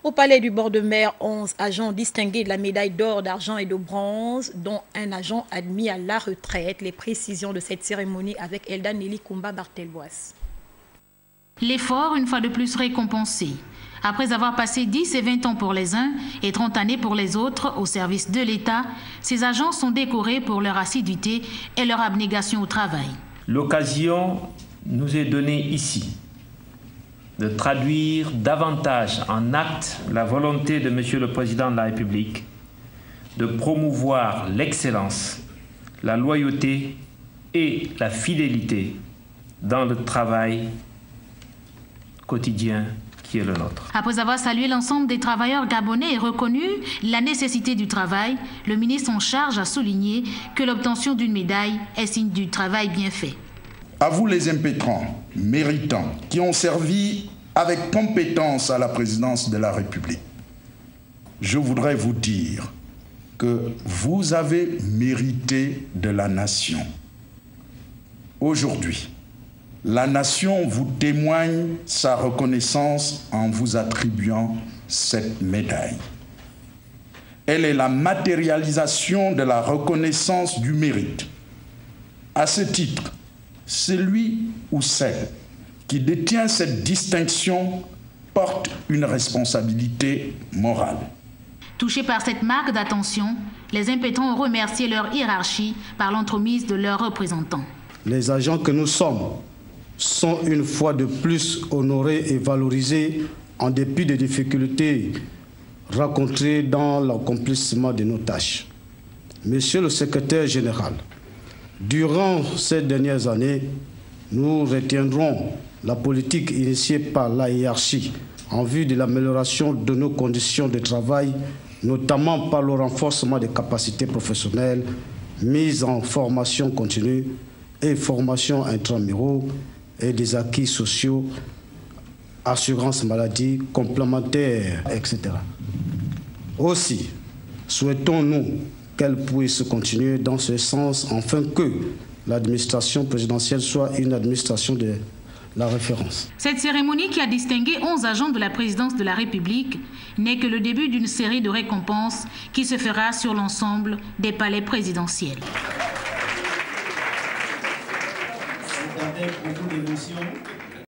Au palais du bord de mer, 11 agents distingués de la médaille d'or, d'argent et de bronze, dont un agent admis à la retraite. Les précisions de cette cérémonie avec Elda Nelly Kumba Barthelbois. L'effort, une fois de plus, récompensé. Après avoir passé 10 et 20 ans pour les uns et 30 années pour les autres au service de l'État, ces agents sont décorés pour leur assiduité et leur abnégation au travail. L'occasion nous est donnée ici de traduire davantage en actes la volonté de Monsieur le Président de la République de promouvoir l'excellence, la loyauté et la fidélité dans le travail quotidien qui est le nôtre. Après avoir salué l'ensemble des travailleurs gabonais et reconnu la nécessité du travail, le ministre en charge a souligné que l'obtention d'une médaille est signe du travail bien fait. À vous les impétrants, méritants, qui ont servi avec compétence à la présidence de la République, je voudrais vous dire que vous avez mérité de la nation. Aujourd'hui, la nation vous témoigne sa reconnaissance en vous attribuant cette médaille. Elle est la matérialisation de la reconnaissance du mérite. À ce titre, celui ou celle qui détient cette distinction porte une responsabilité morale. Touchés par cette marque d'attention, les impétrants ont remercié leur hiérarchie par l'entremise de leurs représentants. Les agents que nous sommes sont une fois de plus honorés et valorisés en dépit des difficultés rencontrées dans l'accomplissement de nos tâches. Monsieur le secrétaire général, durant ces dernières années, nous retiendrons la politique initiée par la hiérarchie en vue de l'amélioration de nos conditions de travail, notamment par le renforcement des capacités professionnelles, mise en formation continue et formation intramuraux et des acquis sociaux, assurance maladie, complémentaire, etc. Aussi, souhaitons-nous qu'elle puisse continuer dans ce sens afin que l'administration présidentielle soit une administration de la référence. Cette cérémonie qui a distingué 11 agents de la présidence de la République n'est que le début d'une série de récompenses qui se fera sur l'ensemble des palais présidentiels. Beaucoup d'émotions.